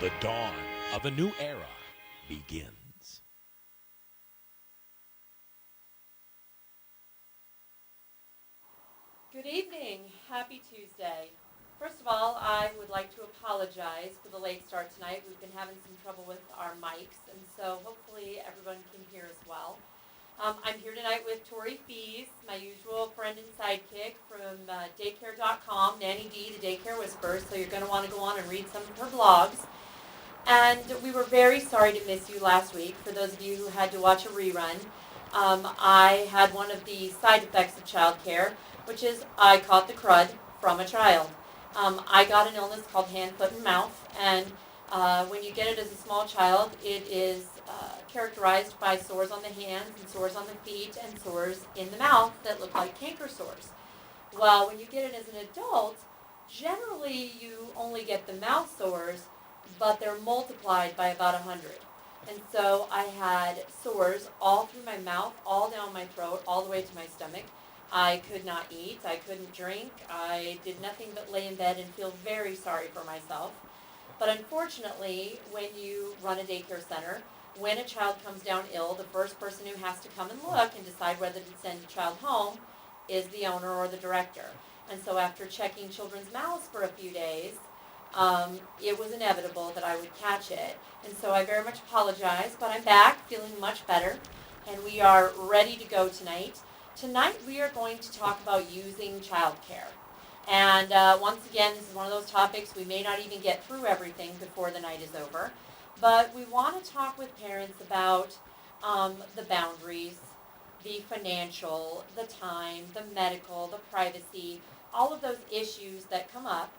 The dawn of a new era begins. Good evening. Happy Tuesday. First of all, I would like to apologize for the late start tonight. We've been having some trouble with our mics, and so hopefully everyone can hear us well. I'm here tonight with Tori Fees, my usual friend and sidekick from daycare.com, Nanny D, the Daycare Whisperer, so you're going to want to go on and read some of her blogs. And we were very sorry to miss you last week. For those of you who had to watch a rerun, I had one of the side effects of childcare, which is I caught the crud from a child. I got an illness called hand, foot, and mouth, and when you get it as a small child, it is characterized by sores on the hands and sores on the feet and sores in the mouth that look like canker sores. Well, when you get it as an adult, generally you only get the mouth sores, but they're multiplied by about 100. And so I had sores all through my mouth, all down my throat, all the way to my stomach. I could not eat, I couldn't drink, I did nothing but lay in bed and feel very sorry for myself. But unfortunately, when you run a daycare center, when a child comes down ill, the first person who has to come and look and decide whether to send a child home is the owner or the director. And so after checking children's mouths for a few days, it was inevitable that I would catch it. And so I very much apologize, but I'm back feeling much better, and we are ready to go tonight. Tonight we are going to talk about using childcare. And once again, this is one of those topics we may not even get through everything before the night is over. But we want to talk with parents about the boundaries, the financial, the time, the medical, the privacy, all of those issues that come up.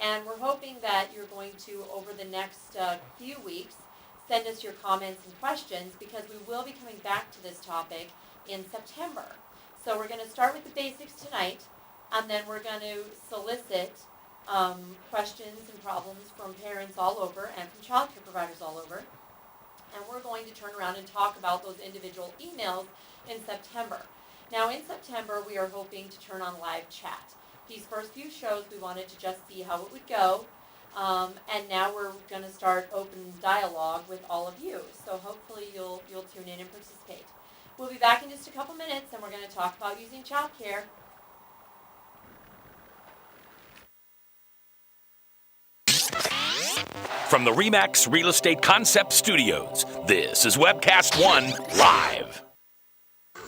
And we're hoping that you're going to, over the next few weeks, send us your comments and questions, because we will be coming back to this topic in September. So we're going to start with the basics tonight, and then we're going to solicit questions and problems from parents all over and from child care providers all over. And we're going to turn around and talk about those individual emails in September. Now in September, we are hoping to turn on live chat. These first few shows, we wanted to just see how it would go. And now we're going to start open dialogue with all of you. So hopefully you'll tune in and participate. We'll be back in just a couple minutes, and we're going to talk about using childcare. From the RE/MAX Real Estate Concept Studios, this is Webcast 1 Live.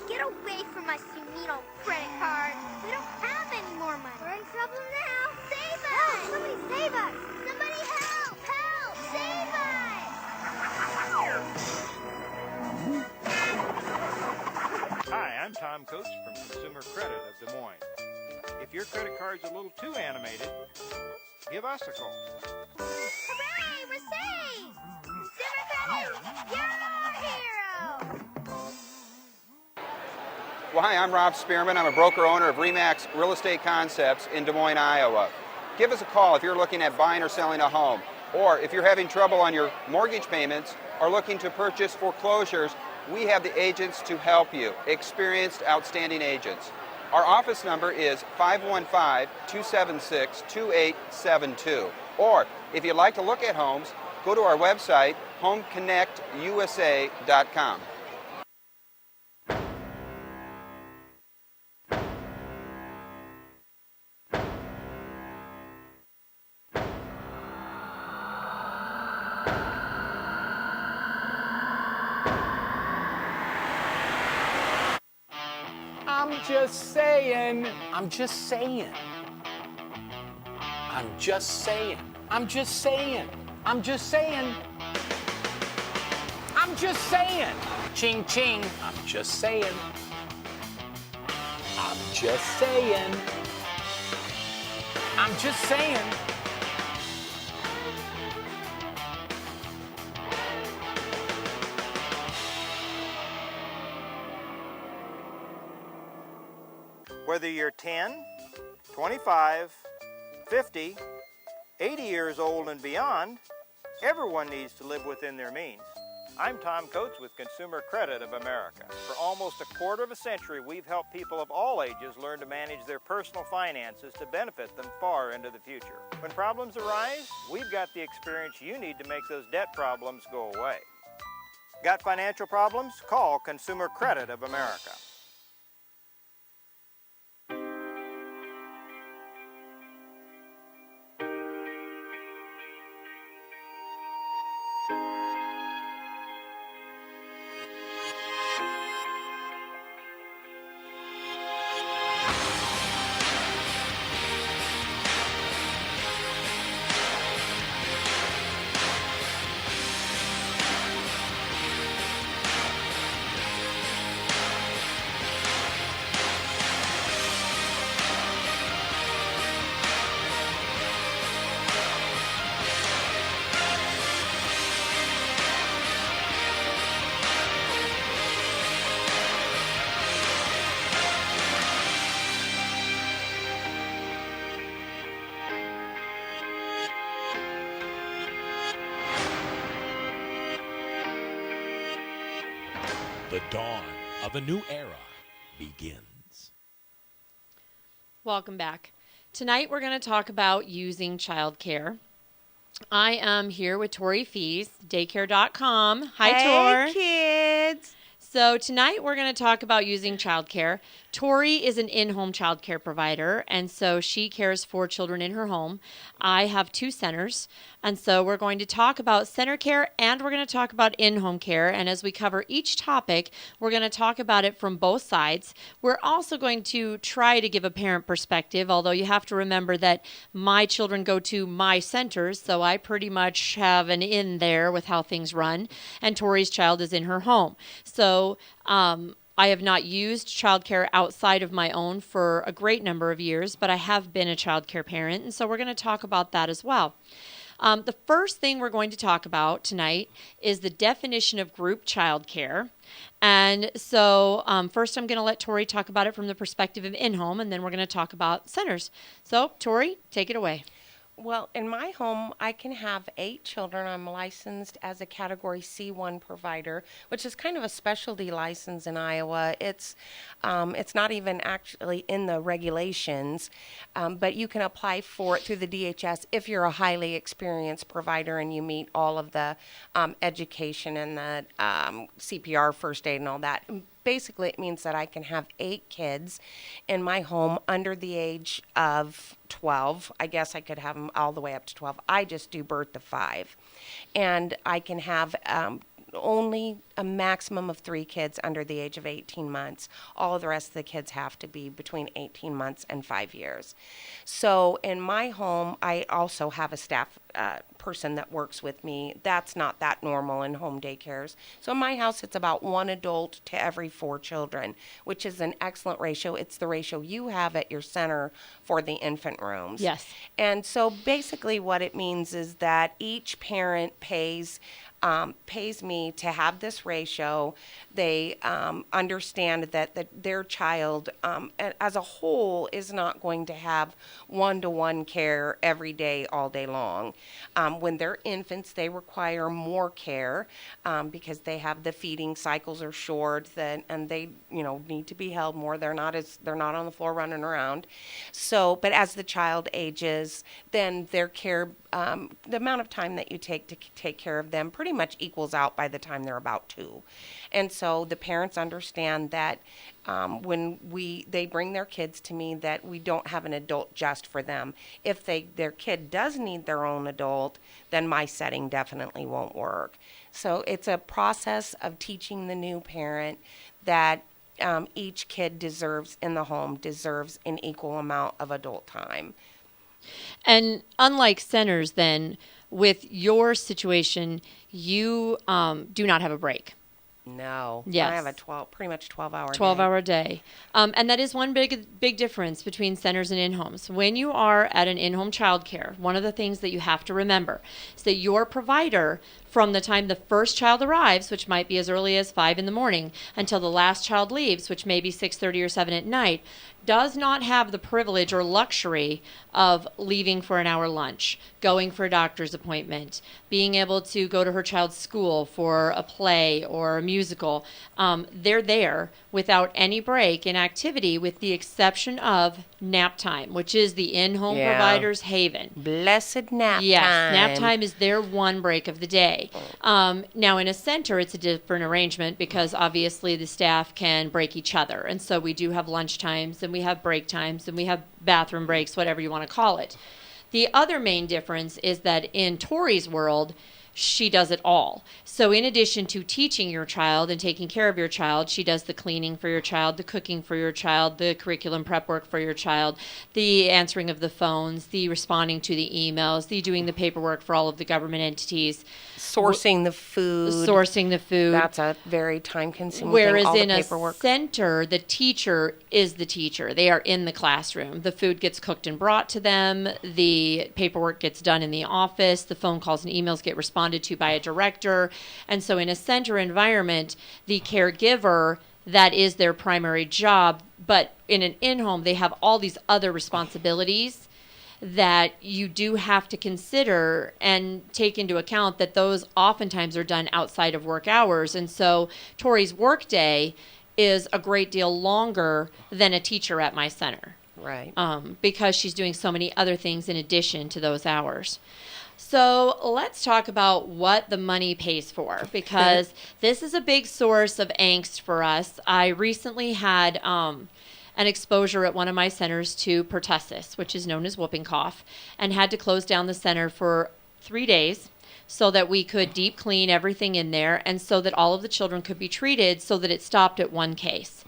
Get away from us, you mean old credit card. We don't have any more money. We're in trouble now. Save us! Help! Somebody save us! Somebody help! Help! Save us! Hi, I'm Tom Coates from Consumer Credit of Des Moines. If your credit card's a little too animated, give us a call. Hooray! We're saved! Consumer Credit! You're our hero! Well, hi, I'm Rob Spearman. I'm a broker-owner of RE/MAX Real Estate Concepts in Des Moines, Iowa. Give us a call if you're looking at buying or selling a home, or if you're having trouble on your mortgage payments or looking to purchase foreclosures. We have the agents to help you, experienced, outstanding agents. Our office number is 515-276-2872. Or if you'd like to look at homes, go to our website, homeconnectusa.com. I'm just saying. I'm just saying. I'm just saying. I'm just saying. I'm just saying. I'm just saying. Ching ching. I'm just saying. I'm just saying. I'm just saying. Whether you're 10, 25, 50, 80 years old and beyond, everyone needs to live within their means. I'm Tom Coates with Consumer Credit of America. For almost a quarter of a century, we've helped people of all ages learn to manage their personal finances to benefit them far into the future. When problems arise, we've got the experience you need to make those debt problems go away. Got financial problems? Call Consumer Credit of America. The dawn of a new era begins. Welcome back. Tonight we're going to talk about using childcare. I am here with Tori Fees, daycare.com. Hi, Tor. Hey, kids. So tonight we're going to talk about using childcare. Tori is an in-home childcare provider, and so she cares for children in her home. I have 2 centers, and so we're going to talk about center care and we're going to talk about in-home care. And as we cover each topic, we're going to talk about it from both sides. We're also going to try to give a parent perspective, although you have to remember that my children go to my centers, so I pretty much have an in there with how things run, and Tori's child is in her home. So I have not used childcare outside of my own for a great number of years, but I have been a childcare parent, and so we're going to talk about that as well. The first thing we're going to talk about tonight is the definition of group childcare. And so first I'm going to let Tori talk about it from the perspective of in-home, and then we're going to talk about centers. So, Tori, take it away. Well, in my home, I can have 8 children. I'm licensed as a Category C1 provider, which is kind of a specialty license in Iowa. It's not even actually in the regulations, but you can apply for it through the DHS if you're a highly experienced provider and you meet all of the education and the CPR, first aid, and all that. Basically, it means that I can have 8 kids in my home under the age of 12. I guess I could have them all the way up to 12. I just do birth to 5. And I can have only a maximum of 3 kids under the age of 18 months. All of the rest of the kids have to be between 18 months and 5 years. So in my home, I also have a staff person that works with me. That's not that normal in home daycares. So in my house, it's about 1 adult to every 4 children, which is an excellent ratio. It's the ratio you have at your center for the infant rooms. Yes. And so basically what it means is that each parent pays me to have this ratio. They understand that their child as a whole is not going to have one-to-one care every day, all day long. When they're infants, they require more care because they have the feeding cycles are short, and they need to be held more. They're not on the floor running around. So, but as the child ages, then their care, the amount of time that you take to take care of them pretty much equals out by the time they're about 2. And so the parents understand that when they bring their kids to me, that we don't have an adult just for them. If their kid does need their own adult, then my setting definitely won't work. So it's a process of teaching the new parent that each kid in the home deserves an equal amount of adult time. And unlike centers, then, with your situation, you do not have a break. No. Yes. I have a pretty much 12-hour day. 12-hour day. And that is one big difference between centers and in-homes. When you are at an in-home childcare, one of the things that you have to remember is that your provider from the time the first child arrives, which might be as early as 5 in the morning, until the last child leaves, which may be 6:30 or 7 at night, does not have the privilege or luxury of leaving for an hour lunch, going for a doctor's appointment, being able to go to her child's school for a play or a musical. They're there without any break in activity, with the exception of nap time, which is the in-home Yeah. provider's haven. Blessed nap Yes, time. nap time is their one break of the day. Now, in a center, it's a different arrangement because obviously the staff can break each other. And so we do have lunch times, and we have break times, and we have bathroom breaks, whatever you want to call it. The other main difference is that in Tori's world, she does it all. So in addition to teaching your child and taking care of your child, she does the cleaning for your child, the cooking for your child, the curriculum prep work for your child, the answering of the phones, the responding to the emails, the doing the paperwork for all of the government entities. Sourcing the food. Sourcing the food. That's a very time-consuming Whereas thing, all in the a paperwork. center, the teacher is the teacher. They are in the classroom. The food gets cooked and brought to them. The paperwork gets done in the office. The phone calls and emails get responded to by a director. And so in a center environment, the caregiver, that is their primary job. But in an in-home, they have all these other responsibilities that you do have to consider and take into account that those oftentimes are done outside of work hours. And so Tori's work day is a great deal longer than a teacher at my center. Right. Because she's doing so many other things in addition to those hours. So let's talk about what the money pays for, because this is a big source of angst for us. I recently had an exposure at one of my centers to pertussis, which is known as whooping cough, and had to close down the center for 3 days so that we could deep clean everything in there and so that all of the children could be treated so that it stopped at one case.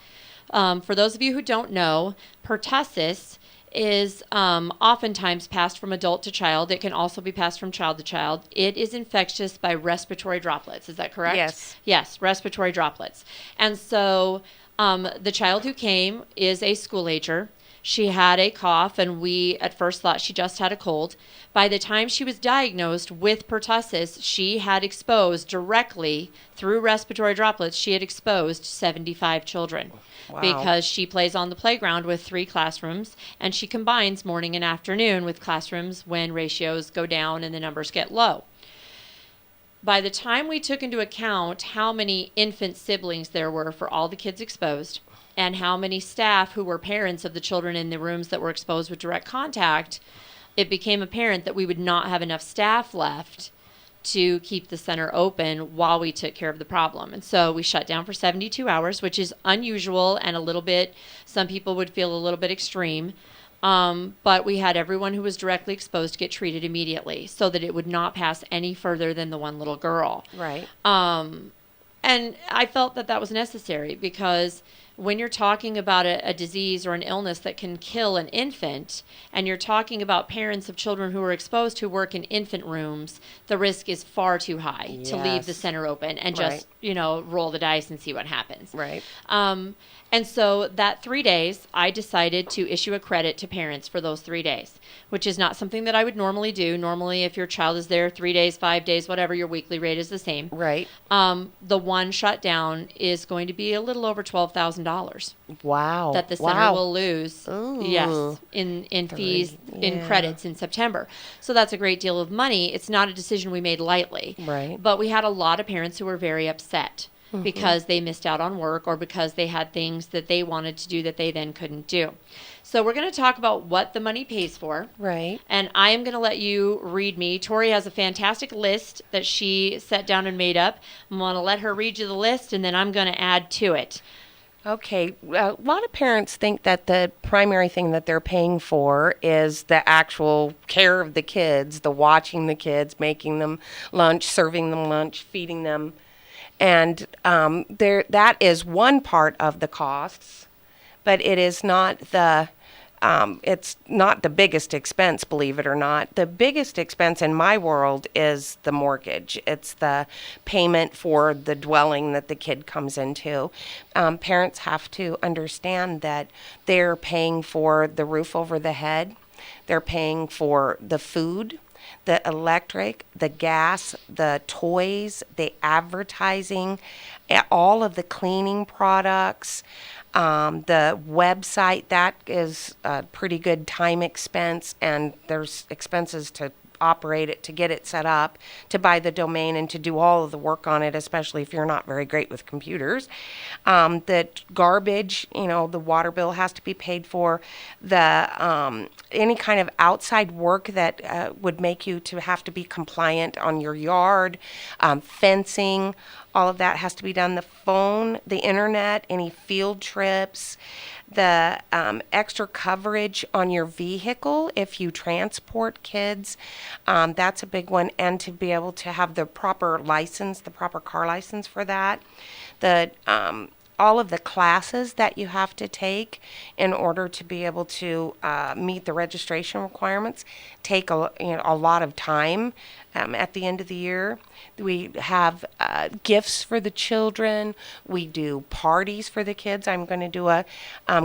For those of you who don't know, pertussis is oftentimes passed from adult to child. It can also be passed from child to child. It is infectious by respiratory droplets. Is that correct? Yes. Yes, respiratory droplets. And so the child who came is a school ager. She had a cough, and we at first thought she just had a cold. By the time she was diagnosed with pertussis, she had exposed directly through respiratory droplets, she had exposed 75 children. Wow. Because she plays on the playground with 3 classrooms, and she combines morning and afternoon with classrooms when ratios go down and the numbers get low. By the time we took into account how many infant siblings there were for all the kids exposed, and how many staff who were parents of the children in the rooms that were exposed with direct contact, it became apparent that we would not have enough staff left to keep the center open while we took care of the problem. And so we shut down for 72 hours, which is unusual and a little bit, some people would feel a little bit extreme. But we had everyone who was directly exposed get treated immediately so that it would not pass any further than the one little girl. Right. And I felt that that was necessary because when you're talking about a disease or an illness that can kill an infant, and you're talking about parents of children who are exposed who work in infant rooms, the risk is far too high to leave the Yes. center open and Right. just, roll the dice and see what happens. Right. And so that 3 days, I decided to issue a credit to parents for those 3 days, which is not something that I would normally do. Normally, if your child is there 3 days, 5 days, whatever, your weekly rate is the same. Right. The one shutdown is going to be a little over $12,000 Wow. that the center will lose. Ooh. Yes, in fees, in Yeah. credits in September. So that's a great deal of money. It's not a decision we made lightly. Right. But we had a lot of parents who were very upset because they missed out on work or because they had things that they wanted to do that they then couldn't do. So we're going to talk about what the money pays for. Right. And I am going to let you read me. Tori has a fantastic list that she sat down and made up. I'm going to let her read you the list, and then I'm going to add to it. Okay, a lot of parents think that the primary thing that they're paying for is the actual care of the kids, the watching the kids, making them lunch, serving them lunch, feeding them. And that is one part of the costs, but it is not it's not the biggest expense, believe it or not. The biggest expense in my world is the mortgage. It's the payment for the dwelling that the kid comes into. Parents have to understand that they're paying for the roof over the head. They're paying for the food. the electric, the gas, the toys, the advertising, all of the cleaning products, the website, that is a pretty good time expense, and there's expenses to operate it, to get it set up, to buy the domain, and to do all of the work on it, especially if you're not very great with computers. The garbage, the water bill has to be paid for. The any kind of outside work that would make you to have to be compliant on your yard, fencing, all of that has to be done. The phone, the internet, any field trips, the extra coverage on your vehicle if you transport kids, that's a big one. And to be able to have the proper license, the proper car license for that. The all of the classes that you have to take in order to be able to meet the registration requirements take a lot of time at the end of the year. We have gifts for the children. We do parties for the kids. I'm going to do a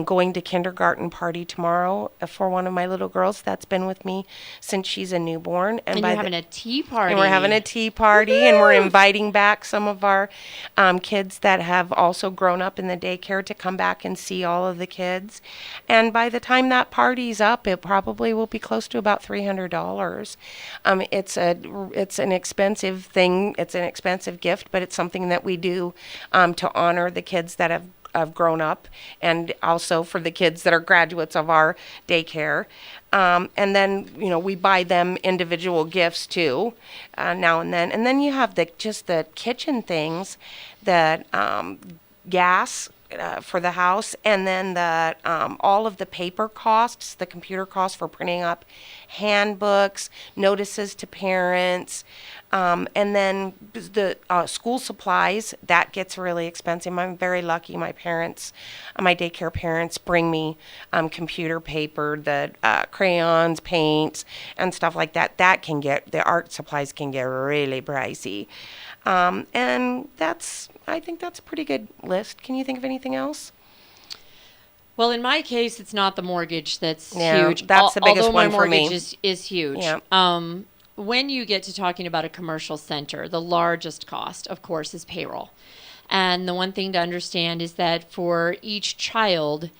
going to kindergarten party tomorrow for one of my little girls that's been with me since she's a newborn. And you're having a tea party. And we're having a tea party, and we're inviting back some of our kids that have also grown up in the daycare to come back and see all of the kids. And by the time that party's up, it probably will be close to about $300. It's an expensive thing. It's an expensive gift, but it's something that we do to honor the kids that have grown up, and also for the kids that are graduates of our daycare. And then, we buy them individual gifts too, now and then. And then you have the kitchen things, that gas for the house, and then the all of the paper costs, the computer costs for printing up handbooks, notices to parents, and then the school supplies. That gets really expensive. I'm very lucky. My daycare parents bring me computer paper, the crayons, paints, and stuff like that. The art supplies can get really pricey. And I think that's a pretty good list. Can you think of anything else? Well, in my case, it's not the mortgage that's Yeah, huge. that's the biggest one for me. Although my mortgage is huge. Yeah. When you get to talking about a commercial center, the largest cost, of course, is payroll. And the one thing to understand is that for each child,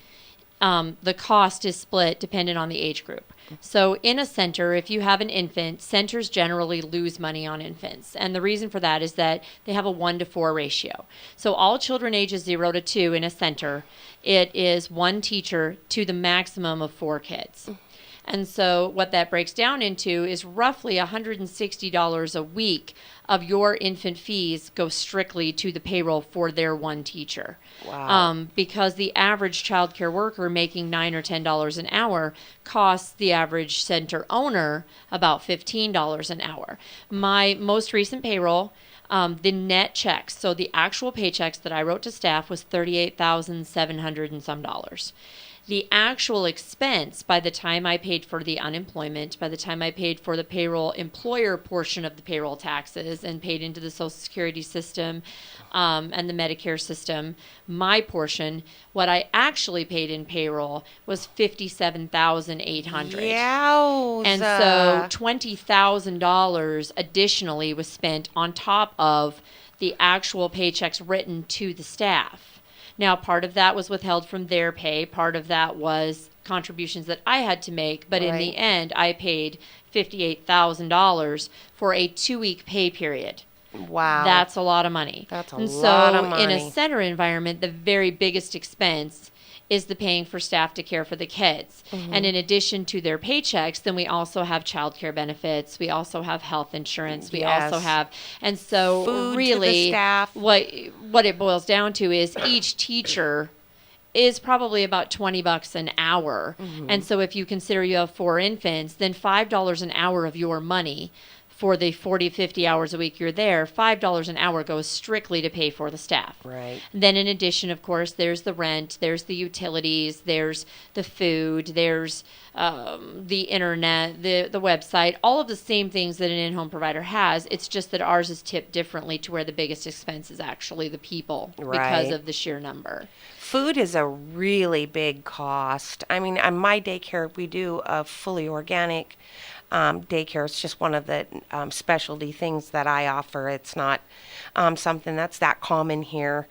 the cost is split dependent on the age group. So in a center, if you have an infant, centers generally lose money on infants. And the reason for that is that they have a 1-to-4 ratio. So all children ages 0 to 2 in a center, it is one teacher to the maximum of 4 kids. And so what that breaks down into is roughly $160 a week of your infant fees go strictly to the payroll for their one teacher. Wow. Because the average child care worker making $9 or $10 an hour costs the average center owner about $15 an hour. My most recent payroll, the net checks, so the actual paychecks that I wrote to staff, was $38,700 and some dollars. The actual expense, by the time I paid for the unemployment, by the time I paid for the payroll employer portion of the payroll taxes and paid into the Social Security system and the Medicare system, my portion, what I actually paid in payroll was $57,800. Yowza. And so $20,000 additionally was spent on top of the actual paychecks written to the staff. Now, part of that was withheld from their pay. Part of that was contributions that I had to make. But in the end, I paid $58,000 for a 2-week pay period. Wow. That's a lot of money. That's a lot of money. In a center environment, the very biggest expense is the paying for staff to care for the kids. Mm-hmm. And in addition to their paychecks, then we also have child care benefits. We also have health insurance. We also have, and so food really to the staff. What it boils down to is each teacher is probably about $20 an hour. Mm-hmm. And so if you consider you have 4 infants, then $5 an hour of your money for the 40, 50 hours a week you're there, $5 an hour goes strictly to pay for the staff. Right. Then in addition, of course, there's the rent, there's the utilities, there's the food, there's the internet, the website, all of the same things that an in-home provider has. It's just that ours is tipped differently to where the biggest expense is actually the people because of the sheer number. food is a really big cost. I mean, at my daycare, we do a fully organic daycare. It's just one of the specialty things that I offer. It's not something that's that common here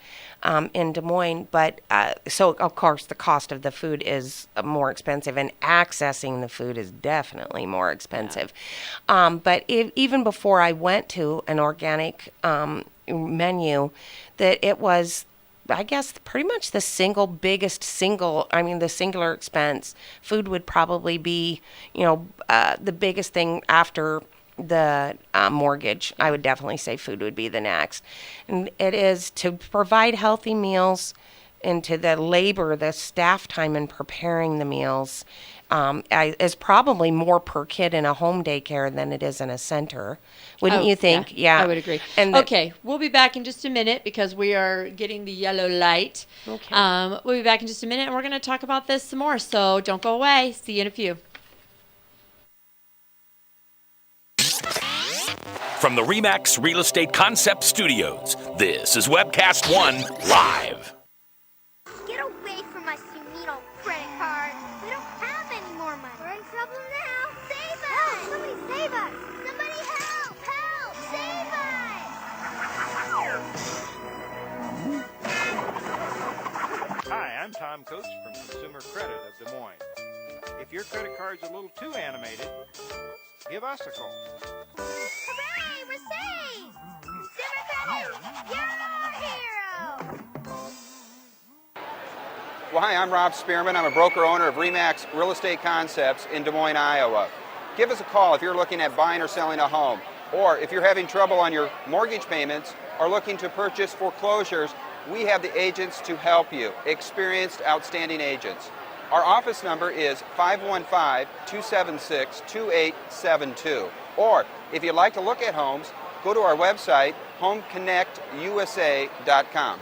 in Des Moines. But so, of course, the cost of the food is more expensive, and accessing the food is definitely more expensive. But even before I went to an organic menu, that it was, I guess, pretty much the the singular expense. Food would probably be, the biggest thing after the mortgage. I would definitely say food would be the next. And it is to provide healthy meals, and to the labor, the staff time in preparing the meals is probably more per kid in a home daycare than it is in a center. Wouldn't you think? Yeah, I would agree. And okay, we'll be back in just a minute because we are getting the yellow light. Okay. We'll be back in just a minute, and we're going to talk about this some more. So don't go away. See you in a few. From the RE/MAX Real Estate Concept Studios, this is Webcast 1 Live. Get away from my Sumito credit card. We don't have any more money. We're in trouble now. Save us! Help! Somebody save us! Somebody help! Help! Save us! Hi, I'm Tom Coates from Consumer Credit of Des Moines. If your credit card's a little too animated, give us a call. Hooray! We're saved! Consumer Credit, you're our hero! Well, hi, I'm Rob Spearman. I'm a broker owner of RE/MAX Real Estate Concepts in Des Moines, Iowa. Give us a call if you're looking at buying or selling a home, or if you're having trouble on your mortgage payments or looking to purchase foreclosures. We have the agents to help you, experienced, outstanding agents. Our office number is 515-276-2872. Or if you'd like to look at homes, go to our website, homeconnectusa.com.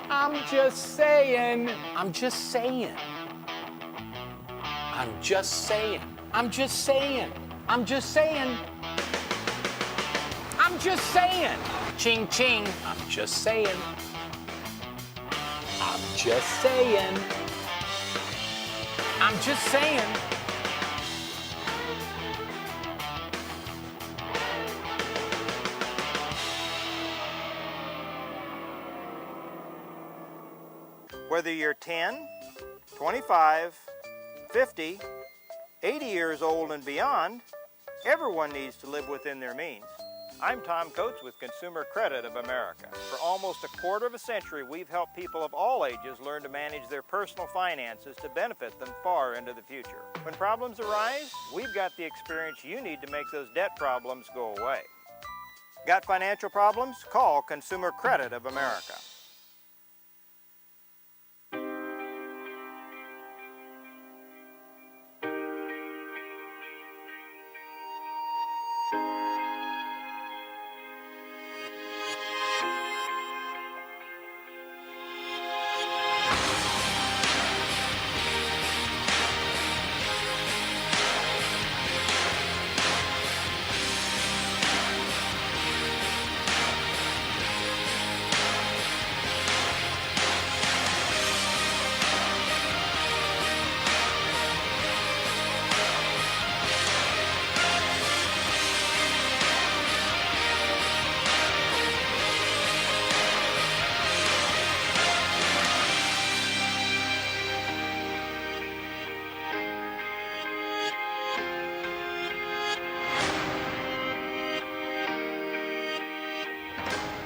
I'm just saying. I'm just saying. I'm just saying. I'm just saying. I'm just saying. I'm just saying. Ching ching. I'm just saying. I'm just saying. I'm just saying. Whether you're 10, 25, 50, 80 years old and beyond, everyone needs to live within their means. I'm Tom Coates with Consumer Credit of America. For almost a quarter of a century, we've helped people of all ages learn to manage their personal finances to benefit them far into the future. When problems arise, we've got the experience you need to make those debt problems go away. Got financial problems? Call Consumer Credit of America.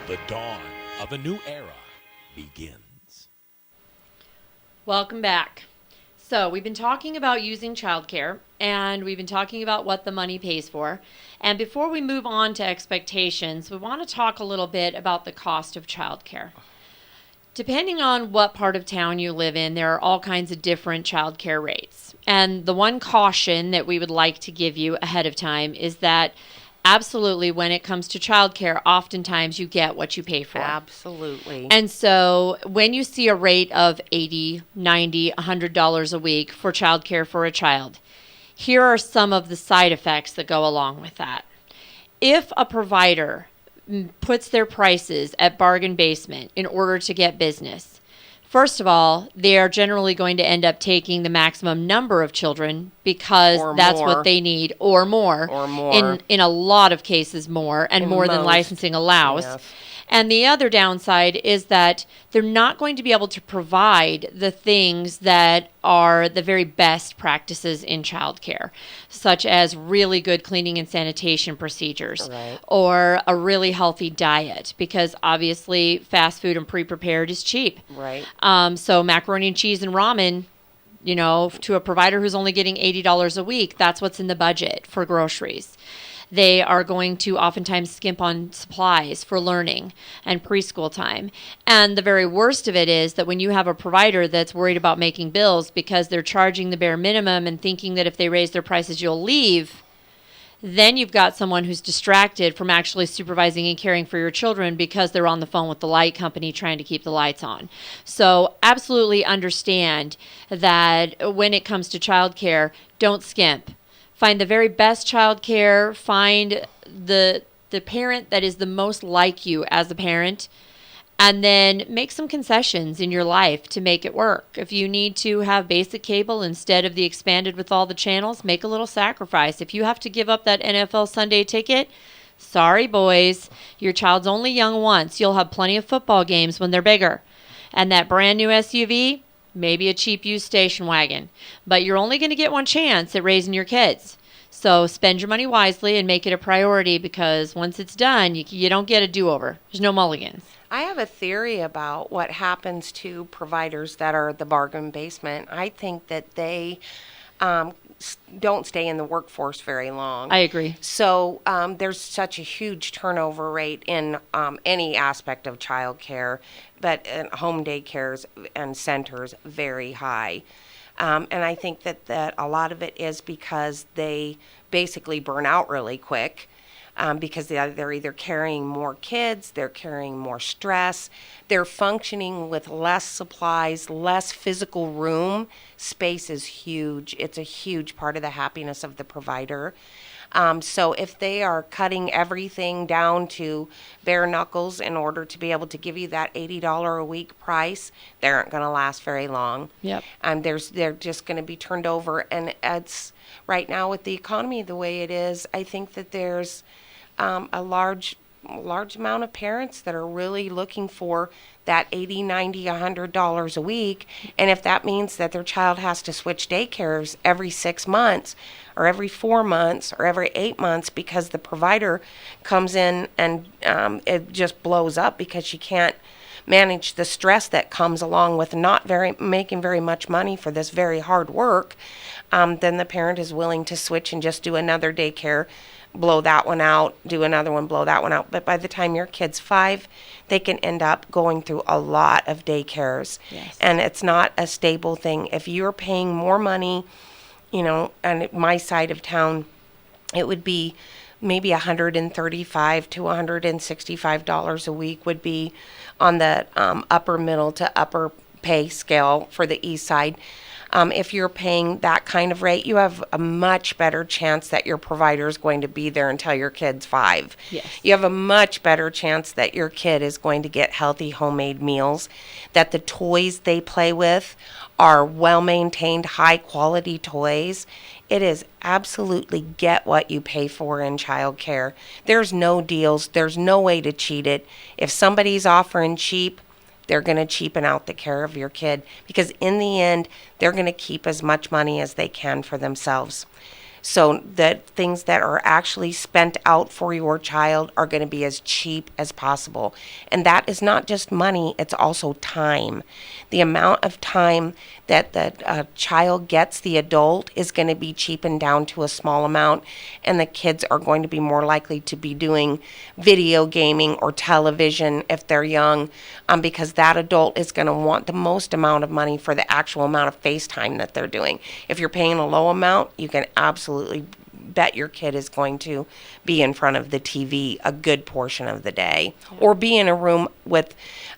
The dawn of a new era begins. Welcome back. So we've been talking about using childcare, and we've been talking about what the money pays for. And before we move on to expectations, we want to talk a little bit about the cost of childcare. Depending on what part of town you live in, there are all kinds of different childcare rates. And the one caution that we would like to give you ahead of time is that absolutely, when it comes to childcare, oftentimes you get what you pay for. Absolutely. And so when you see a rate of $80, $90, $100 a week for childcare for a child, here are some of the side effects that go along with that. If a provider puts their prices at bargain basement in order to get business, first of all, they are generally going to end up taking the maximum number of children because that's more. what they need, or more. Or more. In a lot of cases, more, and more than most. licensing allows. Yes. And the other downside is that they're not going to be able to provide the things that are the very best practices in childcare, such as really good cleaning and sanitation procedures, Right. or a really healthy diet, because obviously fast food and pre-prepared is cheap. Right. So macaroni and cheese and ramen, you know, to a provider who's only getting $80 a week, that's what's in the budget for groceries. They are going to oftentimes skimp on supplies for learning and preschool time. And the very worst of it is that when you have a provider that's worried about making bills because they're charging the bare minimum and thinking that if they raise their prices, you'll leave, then you've got someone who's distracted from actually supervising and caring for your children because they're on the phone with the light company trying to keep the lights on. So absolutely understand that when it comes to childcare, don't skimp. Find the very best childcare. Find the parent that is the most like you as a parent, and then make some concessions in your life to make it work. If you need to have basic cable instead of the expanded with all the channels, make a little sacrifice. If you have to give up that NFL Sunday ticket, sorry, boys. Your child's only young once. You'll have plenty of football games when they're bigger. And that brand new SUV, maybe a cheap used station wagon. But you're only going to get one chance at raising your kids. So spend your money wisely and make it a priority, because once it's done, you don't get a do-over. There's no mulligans. I have a theory about what happens to providers that are at the bargain basement. I think that they don't stay in the workforce very long. I agree. So there's such a huge turnover rate in any aspect of childcare, but home daycares and centers very high. And I think that a lot of it is because they basically burn out really quick. Because they're either carrying more kids, they're carrying more stress, they're functioning with less supplies, less physical room. Space is huge. It's a huge part of the happiness of the provider. So if they are cutting everything down to bare knuckles in order to be able to give you that $80 a week price, they aren't going to last very long. Yep. They're just going to be turned over. And it's right now with the economy the way it is, I think that there's a large amount of parents that are really looking for that $80, $90, $100 a week. And if that means that their child has to switch daycares every 6 months or every 4 months or every 8 months because the provider comes in and it just blows up because she can't manage the stress that comes along with not making very much money for this very hard work, then the parent is willing to switch and just do another daycare, blow that one out, do another one, blow that one out. But by the time your kid's 5, they can end up going through a lot of daycares. Yes. And it's not a stable thing. If you're paying more money, you know, on my side of town, it would be maybe $135 to $165 a week would be on the upper middle to upper pay scale for the east side. If you're paying that kind of rate, you have a much better chance that your provider is going to be there until your kid's 5. Yes. You have a much better chance that your kid is going to get healthy homemade meals, that the toys they play with are well-maintained, high-quality toys. It is absolutely get what you pay for in childcare. There's no deals. There's no way to cheat it. If somebody's offering cheap, they're going to cheapen out the care of your kid because in the end, they're going to keep as much money as they can for themselves. So the things that are actually spent out for your child are going to be as cheap as possible. And that is not just money, it's also time. The amount of time that the child gets the adult is going to be cheapened down to a small amount, and the kids are going to be more likely to be doing video gaming or television if they're young, because that adult is going to want the most amount of money for the actual amount of FaceTime that they're doing. If you're paying a low amount, you can absolutely bet your kid is going to be in front of the TV a good portion of the day, or be in a room with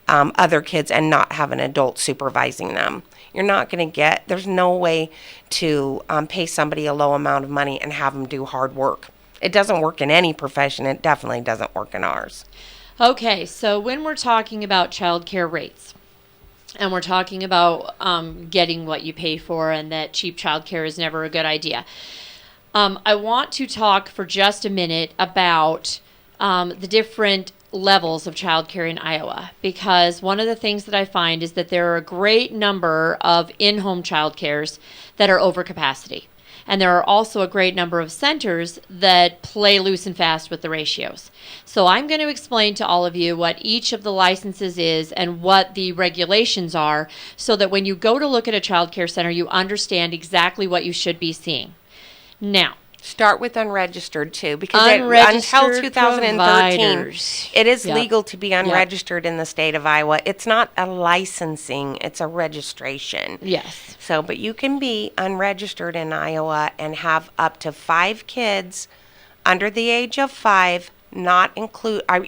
other kids and not have an adult supervising them. You're not going to get, there's no way to pay somebody a low amount of money and have them do hard work. It doesn't work in any profession. It definitely doesn't work in ours. Okay, so when we're talking about child care rates, and we're talking about getting what you pay for, and that cheap child care is never a good idea, I want to talk for just a minute about the different levels of child care in Iowa, because one of the things that I find is that there are a great number of in-home child cares that are over capacity. And there are also a great number of centers that play loose and fast with the ratios. So I'm going to explain to all of you what each of the licenses is and what the regulations are, so that when you go to look at a child care center, you understand exactly what you should be seeing. Now, start with unregistered too, because until 2013, providers. it is Yep. legal to be unregistered in the state of Iowa. It's not a licensing, it's a registration. Yes. So, but you can be unregistered in Iowa and have up to 5 kids under the age of 5,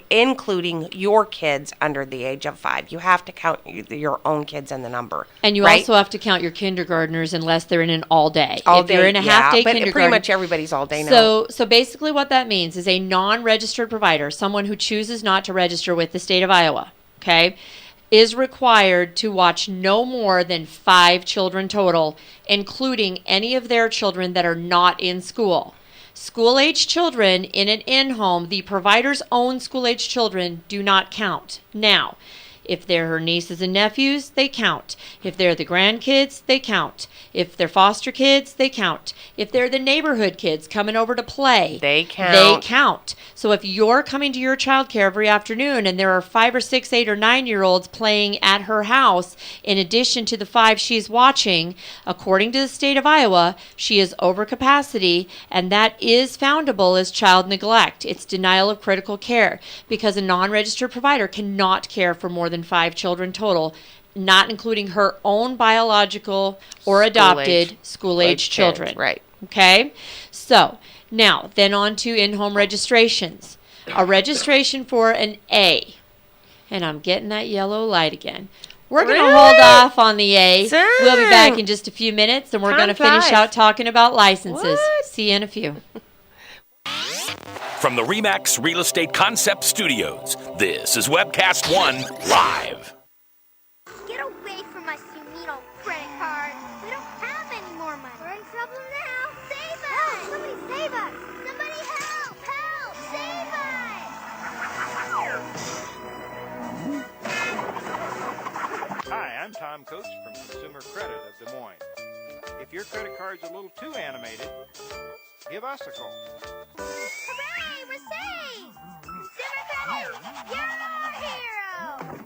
including your kids under the age of 5. You have to count your own kids in the number. And you right? also have to count your kindergartners unless they're in an all day. All if day, you're in a half day but kindergarten, pretty much everybody's all day now. So basically what that means is a non-registered provider, someone who chooses not to register with the state of Iowa, okay, is required to watch no more than 5 children total, including any of their children that are not in school. School-age children in an in-home, the provider's own school-age children do not count. Now, if they're her nieces and nephews, they count. If they're the grandkids, they count. If they're foster kids, they count. If they're the neighborhood kids coming over to play, they count. They count. So if you're coming to your child care every afternoon and there are 5 or 6, 8 or 9-year-olds playing at her house, in addition to the 5 she's watching, according to the state of Iowa, she is over capacity, and that is foundable as child neglect. It's denial of critical care, because a non-registered provider cannot care for more than 5 children total, not including her own biological or adopted school-age children. Kids, right. Okay? So, now, then on to in-home registrations. A registration for an A. And I'm getting that yellow light again. We're going to hold off on the A. Sure. We'll be back in just a few minutes, and we're going to finish out talking about licenses. What? See you in a few. From the RE/MAX Real Estate Concept Studios, this is Webcast 1 Live. Get away from my Sumito credit card. We don't have any more money. We're in trouble now. Save us! Help! Somebody save us! Somebody help! Help! Save us! Hi, I'm Tom Coates from Consumer Credit of Des Moines. If your credit card's a little too animated, give us a call. Hooray! We're saved! Consumer Credit! You're our hero!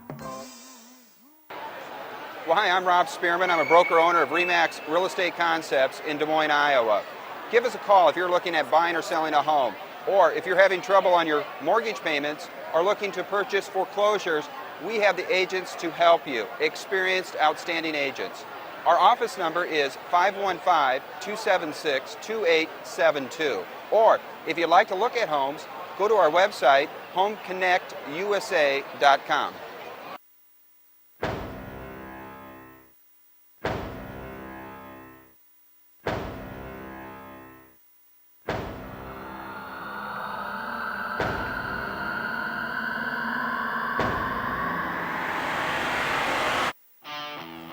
Well, hi, I'm Rob Spearman. I'm a broker-owner of RE/MAX Real Estate Concepts in Des Moines, Iowa. Give us a call if you're looking at buying or selling a home, or if you're having trouble on your mortgage payments or looking to purchase foreclosures. We have the agents to help you, experienced, outstanding agents. Our office number is 515-276-2872. Or if you'd like to look at homes, go to our website, homeconnectusa.com.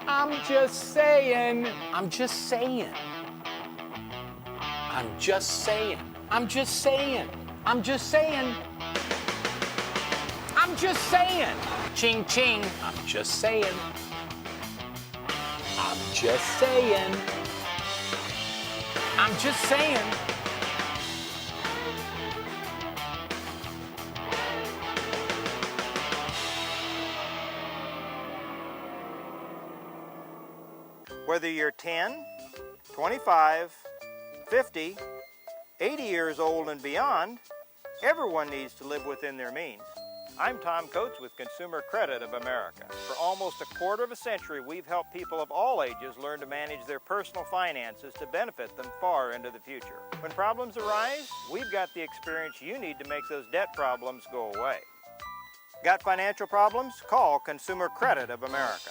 I'm just saying. I'm just saying. I'm just saying. I'm just saying. I'm just saying. I'm just saying. Ching ching. I'm just saying. I'm just saying. I'm just saying. Whether you're 10, 25, 50, 80 years old and beyond, everyone needs to live within their means. I'm Tom Coates with Consumer Credit of America. For almost a quarter of a century, we've helped people of all ages learn to manage their personal finances to benefit them far into the future. When problems arise, we've got the experience you need to make those debt problems go away. Got financial problems? Call Consumer Credit of America.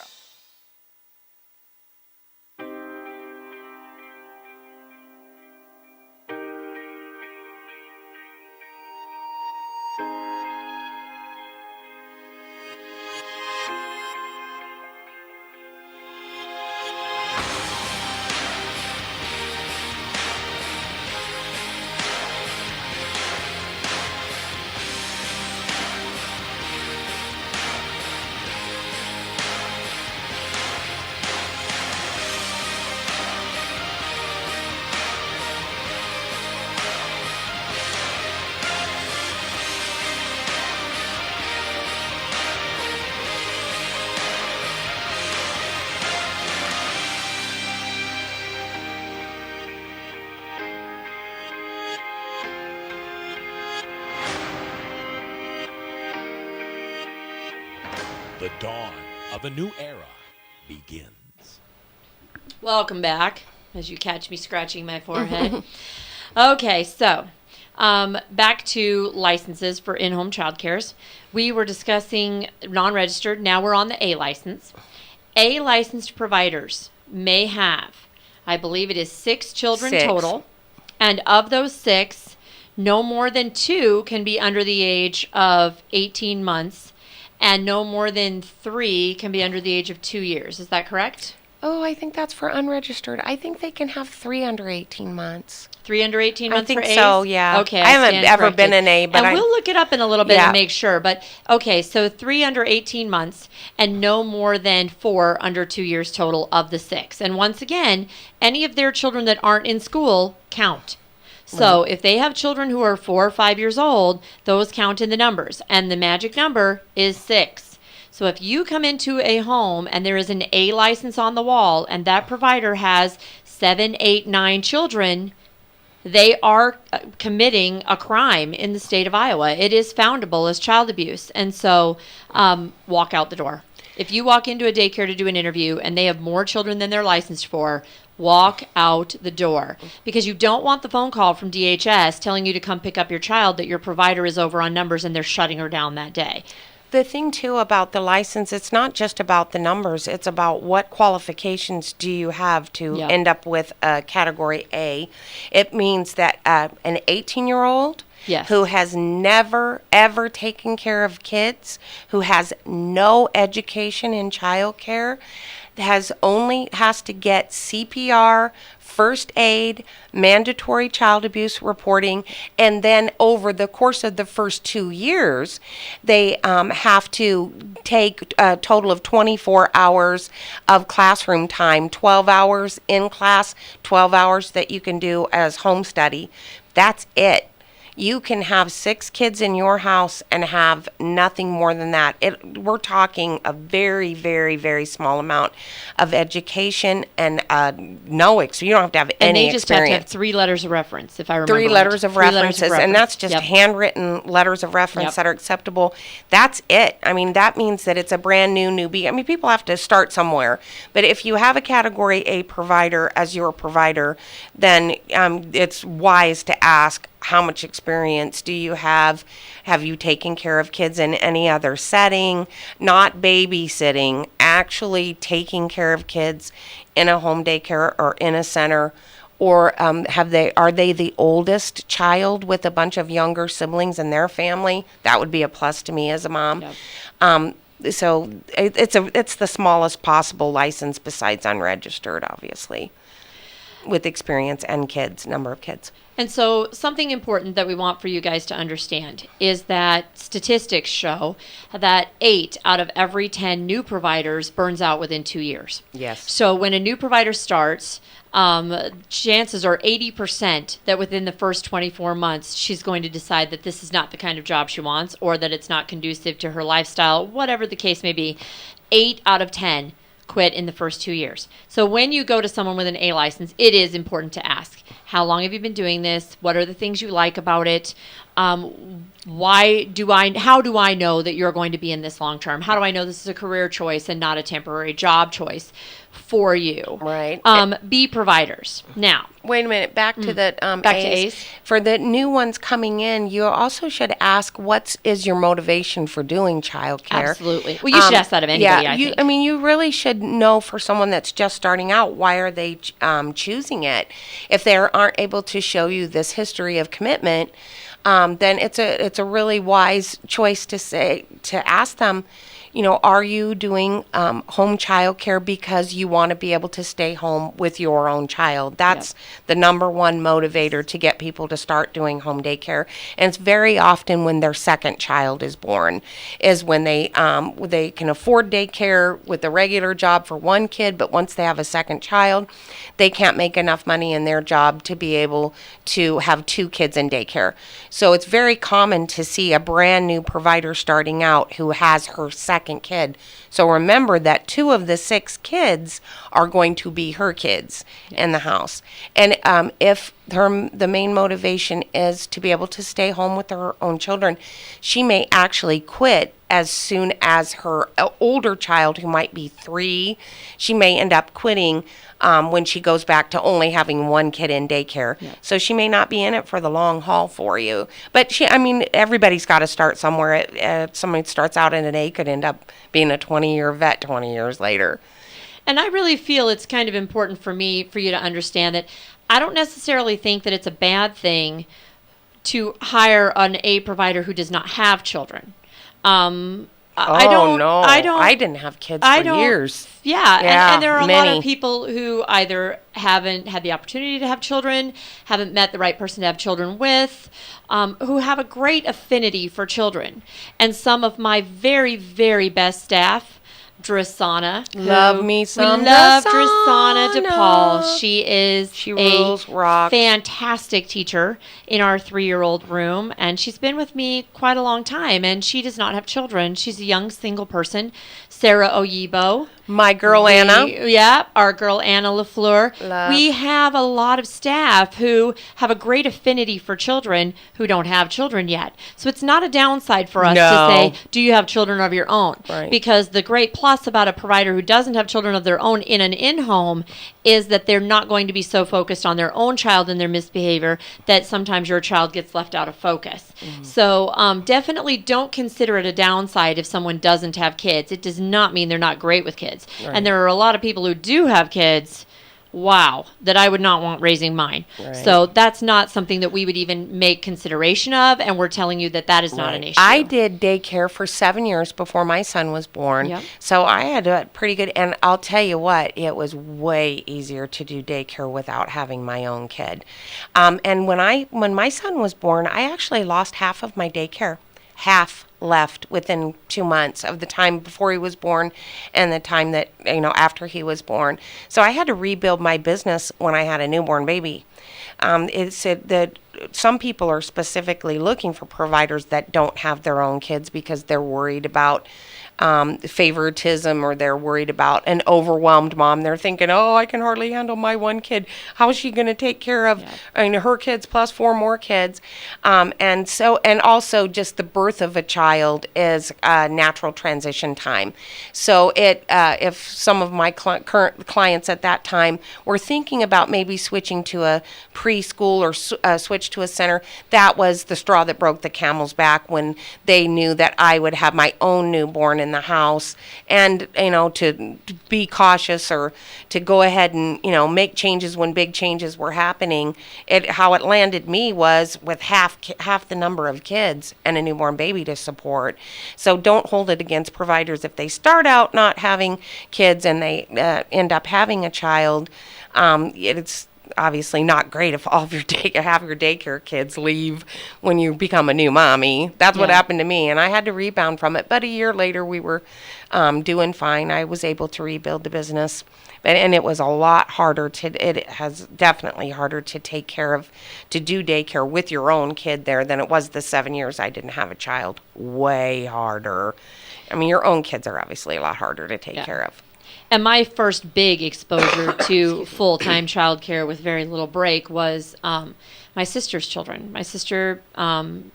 The dawn of a new era begins. Welcome back, as you catch me scratching my forehead. Okay, so back to licenses for in-home childcares. We were discussing non-registered. Now we're on the A license. A licensed providers may have, I believe it is 6 children 6. total, and of those 6, no more than 2 can be under the age of 18 months, and no more than 3 can be under the age of 2 years. Is that correct? Oh, I think that's for unregistered. I think they can have 3 under 18 months. 3 under 18 months I think for A's? so, yeah. Okay, I haven't stand ever corrected. been an A, but and we'll look it up in a little bit Yeah. and make sure. But okay, so 3 under 18 months and no more than 4 under 2 years total of the 6. And once again, any of their children that aren't in school count. So if they have children who are 4 or 5 years old, those count in the numbers. And the magic number is 6. So if you come into a home and there is an A license on the wall and that provider has 7, 8, 9 children, they are committing a crime in the state of Iowa. It is foundable as child abuse. And so walk out the door. If you walk into a daycare to do an interview and they have more children than they're licensed for, walk out the door. Because you don't want the phone call from DHS telling you to come pick up your child that your provider is over on numbers and they're shutting her down that day. The thing, too, about the license, it's not just about the numbers. It's about what qualifications do you have to Yep. end up with a Category A. It means that an 18-year-old Yes. who has never, ever taken care of kids, who has no education in childcare, has to get CPR, first aid, mandatory child abuse reporting, and then over the course of the first 2 years, they have to take a total of 24 hours of classroom time, 12 hours in class, 12 hours that you can do as home study. That's it. You can have 6 kids in your house and have nothing more than that. We're talking a very, very, very small amount of education and no experience. You don't have to have And any they just have to experience. have 3 letters of reference, if I remember 3 right. letters of 3 letters references, of and that's just Yep. handwritten letters of reference Yep. that are acceptable. That's it. I mean, that means that it's a brand new newbie. I mean, people have to start somewhere. But if you have a Category A provider as your provider, then it's wise to ask, how much experience do you have? Have you taken care of kids in any other setting? Not babysitting, actually taking care of kids in a home daycare or in a center. Or are they the oldest child with a bunch of younger siblings in their family? That would be a plus to me as a mom. Yep. So it's the smallest possible license besides unregistered, obviously, with experience and kids, number of kids. And so something important that we want for you guys to understand is that statistics show that 8 out of every 10 new providers burns out within 2 years. Yes. So when a new provider starts, chances are 80% that within the first 24 months, she's going to decide that this is not the kind of job she wants or that it's not conducive to her lifestyle, whatever the case may be. 8 out of 10 quit in the first 2 years. So when you go to someone with an A license, it is important to ask, how long have you been doing this? What are the things you like about it? How do I know that you're going to be in this long term? How do I know this is a career choice and not a temporary job choice for you? Right. Be providers. Now, Wait a minute, back to the back to A's. A's. For the new ones coming in, you also should ask what is your motivation for doing childcare. Absolutely. Well, you should ask that of anybody, I think. I mean, you really should know for someone that's just starting out, why are they choosing it? If they aren't able to show you this history of commitment, then it's a really wise choice to ask them, are you doing home child care because you want to be able to stay home with your own child? That's the number one motivator to get people to start doing home daycare. And it's very often when their second child is born, is when they can afford daycare with a regular job for one kid, but once they have a second child, they can't make enough money in their job to be able to have 2 kids in daycare. So it's very common to see a brand new provider starting out who has her second kid. So remember that 2 of the 6 kids are going to be her kids in the house. And if the main motivation is to be able to stay home with her own children, she may actually quit as soon as her older child, who might be 3, she may end up quitting when she goes back to only having 1 kid in daycare. Yeah. So she may not be in it for the long haul for you. But everybody's got to start somewhere. Somebody starts out in an A could end up being a 20-year vet 20 years later. And I really feel it's kind of important for you to understand that I don't necessarily think that it's a bad thing to hire an A provider who does not have children. I didn't have kids for years. Yeah, and there are many. a lot of people who either haven't had the opportunity to have children, haven't met the right person to have children with, who have a great affinity for children. And some of my very, very best staff, Drasana. Love me some We love Drasana DePaul. She rules, rocks. Fantastic teacher in our 3-year-old room, and she's been with me quite a long time, and she does not have children. She's a young single person. Sarah Oyibo. My girl Anna. Yeah, our girl Anna LaFleur. Love. We have a lot of staff who have a great affinity for children who don't have children yet. So it's not a downside for us to say, do you have children of your own? Right. Because the great plus about a provider who doesn't have children of their own in an in-home is that they're not going to be so focused on their own child and their misbehavior that sometimes your child gets left out of focus. Mm-hmm. So definitely don't consider it a downside if someone doesn't have kids. It does not mean they're not great with kids. Right. And there are a lot of people who do have kids, that I would not want raising mine. Right. So that's not something that we would even make consideration of, and we're telling you that is not an issue. I did daycare for 7 years before my son was born. Yep. So I had a pretty good, and I'll tell you what, it was way easier to do daycare without having my own kid. And when my son was born, I actually lost half of my daycare. Half left within 2 months of the time before he was born and the time that, after he was born. So I had to rebuild my business when I had a newborn baby. It said that some people are specifically looking for providers that don't have their own kids because they're worried about favoritism, or they're worried about an overwhelmed mom. They're thinking, I can hardly handle my 1 kid. How is she going to take care of her kids plus 4 more kids? And also just the birth of a child is a natural transition time. So if some of my current clients at that time were thinking about maybe switching to a preschool or switch to a center, that was the straw that broke the camel's back when they knew that I would have my own newborn in the house, and to be cautious or to go ahead and make changes when big changes were happening. How it landed me was with half the number of kids and a newborn baby to support. So don't hold it against providers if they start out not having kids and they end up having a child. It's obviously not great if all of your half your daycare kids leave when you become a new mommy. That's what happened to me, and I had to rebound from it. But a year later, we were doing fine. I was able to rebuild the business, and it was a lot harder it has definitely harder to take care of, to do daycare with your own kid there than it was the 7 years I didn't have a child. Way harder. I mean, your own kids are obviously a lot harder to take care of. And my first big exposure to full-time childcare with very little break was my sister's children. My sister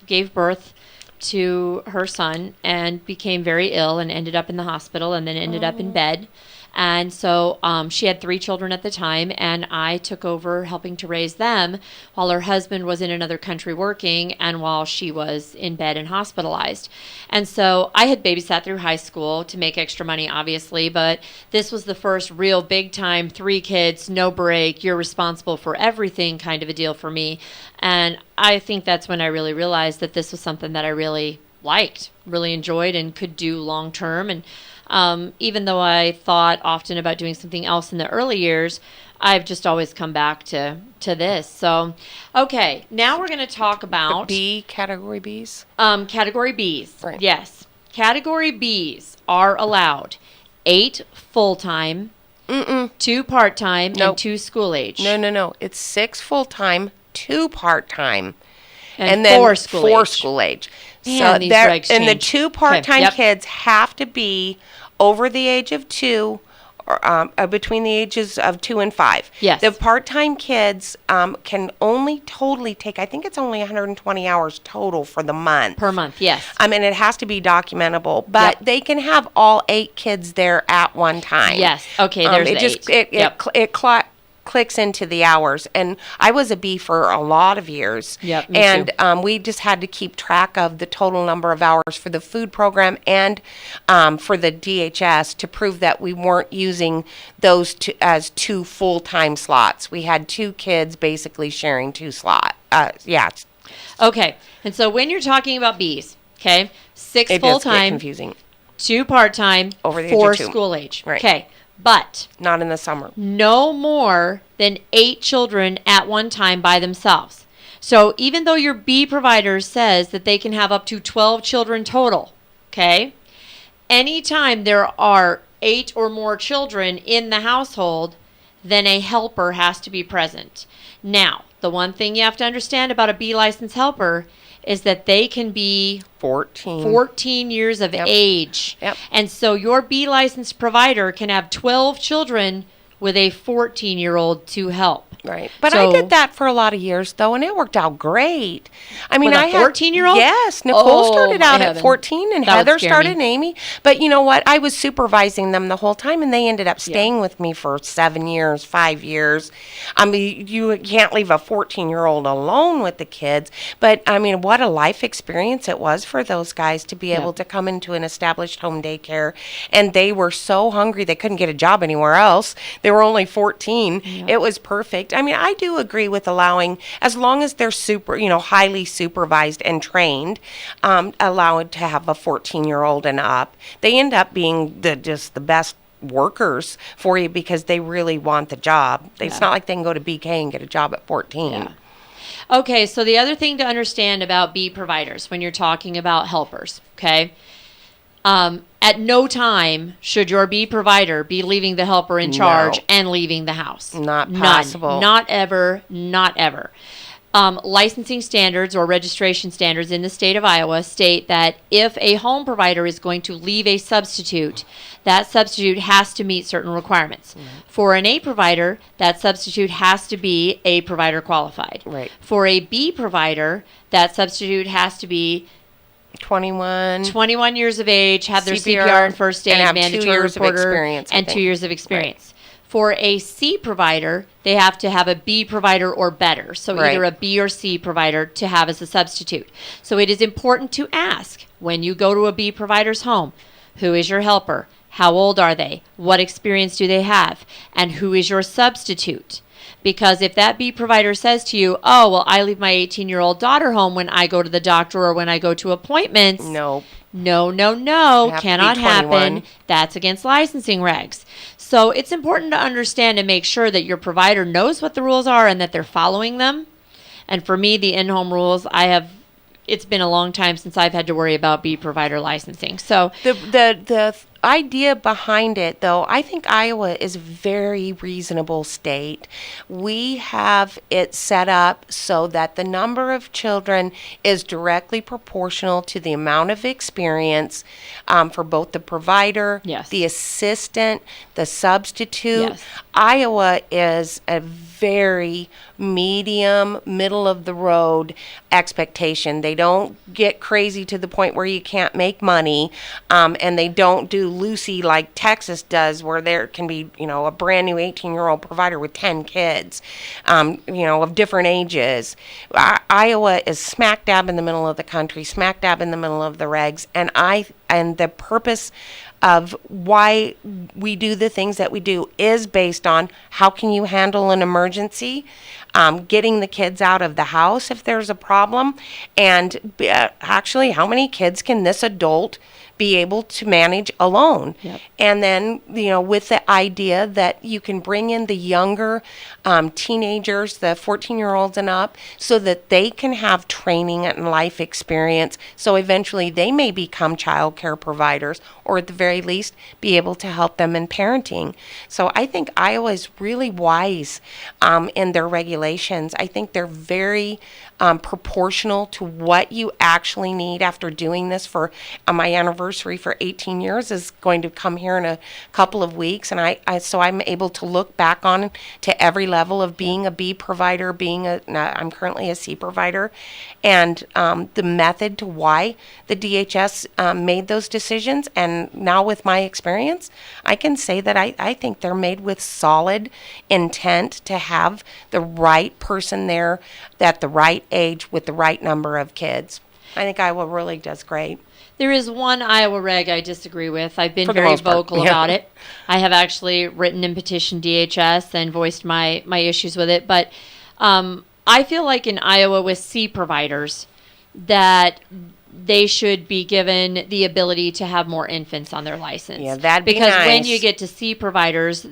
gave birth to her son and became very ill and ended up in the hospital and then ended up in bed. And so she had 3 children at the time, and I took over helping to raise them while her husband was in another country working and while she was in bed and hospitalized. And so I had babysat through high school to make extra money, obviously, but this was the first real big time, 3 kids, no break, you're responsible for everything kind of a deal for me. And I think that's when I really realized that this was something that I really liked, really enjoyed, and could do long term. And even though I thought often about doing something else in the early years, I've just always come back to this. So, okay, now we're going to talk about category Bs. Category Bs. Right. Yes, category Bs are allowed 8 full-time, 2 part-time, Nope. and 2 school age. No. It's 6 full-time, 2 part-time, and then 4 school 4 age. school age. Man, these regs and the change. 2 part-time Okay, yep. kids have to be over the age of 2, or between the ages of 2 and 5. Yes. The part-time kids can only totally take, I think it's only 120 hours total for the month. Per month, yes. And it has to be documentable, but Yep. they can have all 8 kids there at one time. Yes. Okay, there's it the just 8. Yep. Clicks into the hours. And I was a B for a lot of years. Yep, me and too. we just had to keep track of the total number of hours for the food program and for the DHS to prove that we weren't using those as 2 full-time slots. We had 2 kids basically sharing 2 slots. Okay, and so when you're talking about Bs, okay, 6 It does get full-time, confusing. 2 part-time, Over the age of 4 2. school age. Right. Okay, but Not in the summer. no more than 8 children at one time by themselves. So even though your B provider says that they can have up to 12 children total, okay, anytime there are 8 or more children in the household, then a helper has to be present. Now, the one thing you have to understand about a B licensed helper is that they can be 14 years of Yep. age. Yep. And so your B licensed provider can have 12 children with a 14-year-old to help. Right. But So- I did that for a lot of years, though, and it worked out great. I mean, With a I had 14-year-old? Yes. Nicole Oh, started my out at heaven. 14, and That would Heather scare started, me. and Amy. But you know what? I was supervising them the whole time, and they ended up staying with me for 7 years, 5 years. I mean, you can't leave a 14-year-old alone with the kids. But, I mean, what a life experience it was for those guys to be able to come into an established home daycare. And they were so hungry, they couldn't get a job anywhere else. They were only 14. It was perfect. I mean, I do agree with allowing, as long as they're highly supervised and trained, allowed to have a 14-year-old and up. They end up being just the best workers for you because they really want the job. It's not like they can go to BK and get a job at 14. Yeah. Okay, so the other thing to understand about B providers when you're talking about helpers, okay? At no time should your B provider be leaving the helper in charge No. and leaving the house. Not None. possible. Not ever. Not ever. Licensing standards or registration standards in the state of Iowa state that if a home provider is going to leave a substitute, that substitute has to meet certain requirements. For an A provider, that substitute has to be A provider qualified. Right. For a B provider, that substitute has to be 21 years of age, have their CPR and first aid, and have 2 mandatory years of reporter, experience, I and 2 think. years of experience. For a C provider, they have to have a B provider or better. So Right. either a B or C provider to have as a substitute. So it is important to ask when you go to a B provider's home, who is your helper? How old are they? What experience do they have? And who is your substitute? Because if that B provider says to you, oh, well, I leave my 18-year-old daughter home when I go to the doctor or when I go to appointments. Nope. No, Have to cannot be happen. 21. That's against licensing regs. So it's important to understand and make sure that your provider knows what the rules are and that they're following them. And for me, the in-home rules, it's been a long time since I've had to worry about B provider licensing. So The idea behind it, though, I think Iowa is a very reasonable state. We have it set up so that the number of children is directly proportional to the amount of experience for both the provider, Yes. the assistant, the substitute. Yes. Iowa is a very medium, middle of the road expectation. They don't get crazy to the point where you can't make money, and they don't do loosey like Texas does, where there can be, a brand new 18-year-old provider with 10 kids, of different ages. Iowa is smack dab in the middle of the country, smack dab in the middle of the regs, and the purpose of why we do the things that we do is based on how can you handle an emergency, getting the kids out of the house if there's a problem, and actually how many kids can this adult be able to manage alone. Yep. And then, with the idea that you can bring in the younger teenagers, the 14-year-olds and up, so that they can have training and life experience. So eventually they may become child care providers, or at the very least be able to help them in parenting. So I think Iowa is really wise in their regulations. I think they're very proportional to what you actually need after doing this for my anniversary for 18 years is going to come here in a couple of weeks, and so I'm able to look back on to every level of being a B provider, I'm currently a C provider, and the method to why the DHS made those decisions. And now with my experience, I can say that I think they're made with solid intent to have the right person there at the right age with the right number of kids. I think Iowa really does great. There is one Iowa reg I disagree with. I've been For the very most part, vocal yeah. about it. I have actually written and petitioned DHS and voiced my issues with it. But I feel like in Iowa with C providers that they should be given the ability to have more infants on their license. Yeah, that'd be because nice. when you get to C providers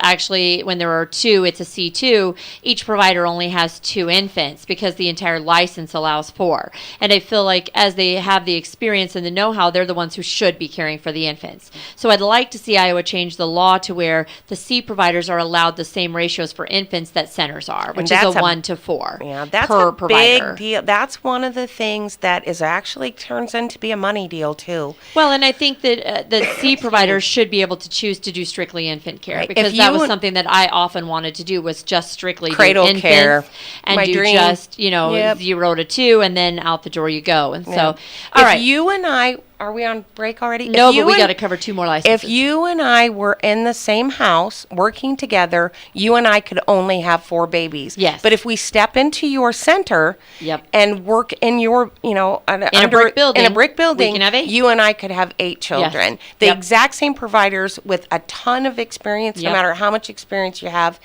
actually, when there are two, it's a C2. Each provider only has 2 infants because the entire license allows 4. And I feel like as they have the experience and the know-how, they're the ones who should be caring for the infants. So I'd like to see Iowa change the law to where the C providers are allowed the same ratios for infants that centers are, which is a 1 to 4 Yeah, that's per a provider. big deal. That's one of the things that is actually turns into be a money deal too. Well, and I think that the C providers should be able to choose to do strictly infant care, Right. because If that you was would- something that I often wanted to do, was just strictly Cradle do infants care. and My do dream. just, Yep. 0 to 2, and then out the door you go. And Yeah. so, If all right. you and I, are we on break already? No, If you but we and- got to cover 2 more licenses. If you and I were in the same house working together, you and I could only have 4 babies. Yes. But if we step into your center Yep. and work in your, in a brick building, we can have 8. you and I could have 8 children. Yes. The Yep. exact same providers with a ton of experience, no Yep. matter how much experience you have,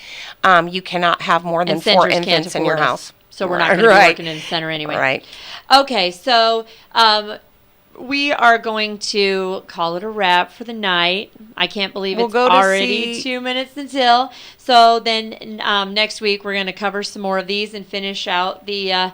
you cannot have more than And 4 centers can't infants in your afford us. house. So we're not going to be Right. working in the center anyway. Right. Okay, so we are going to call it a wrap for the night. I can't believe We'll it's go to already see- 2 minutes until. So then next week we're going to cover some more of these and finish out the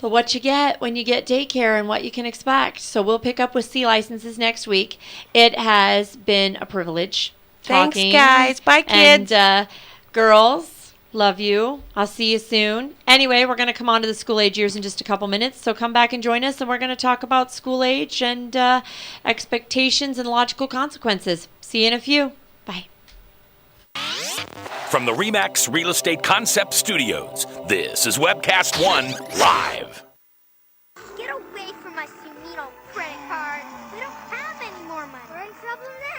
what you get when you get daycare and what you can expect. So we'll pick up with C licenses next week. It has been a privilege Thanks, talking. guys. Bye, kids. And girls, love you. I'll see you soon. Anyway, we're going to come on to the school age years in just a couple minutes. So come back and join us, and we're going to talk about school age and expectations and logical consequences. See you in a few. Bye. From the RE/MAX Real Estate Concept Studios, this is Webcast 1 Live.